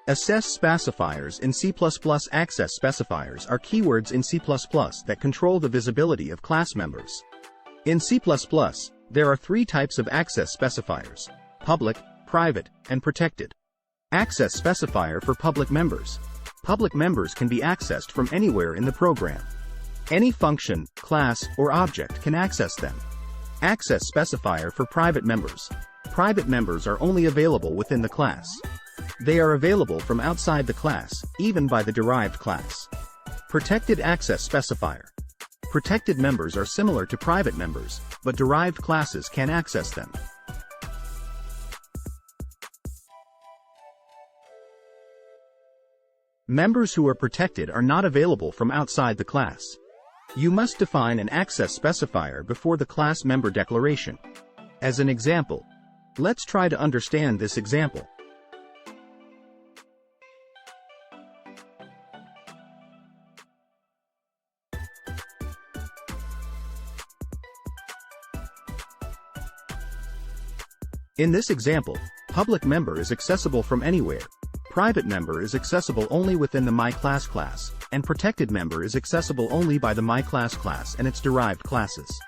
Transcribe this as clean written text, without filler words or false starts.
Access specifiers in C++. Access specifiers are keywords in C++ that control the visibility of class members. In C++, there are three types of access specifiers: public, private, and protected. Access specifier for public members. Public members can be accessed from anywhere in the program. Any function, class, or object can access them. Access specifier for private members. Private members are only available within the class. They are available from outside the class, even by the derived class. Protected access specifier. Protected members are similar to private members, but derived classes can access them. Members who are protected are not available from outside the class. You must define an access specifier before the class member declaration. As an example, let's try to understand this example. In this example, public member is accessible from anywhere, private member is accessible only within the myClass class, and protected member is accessible only by the myClass class and its derived classes.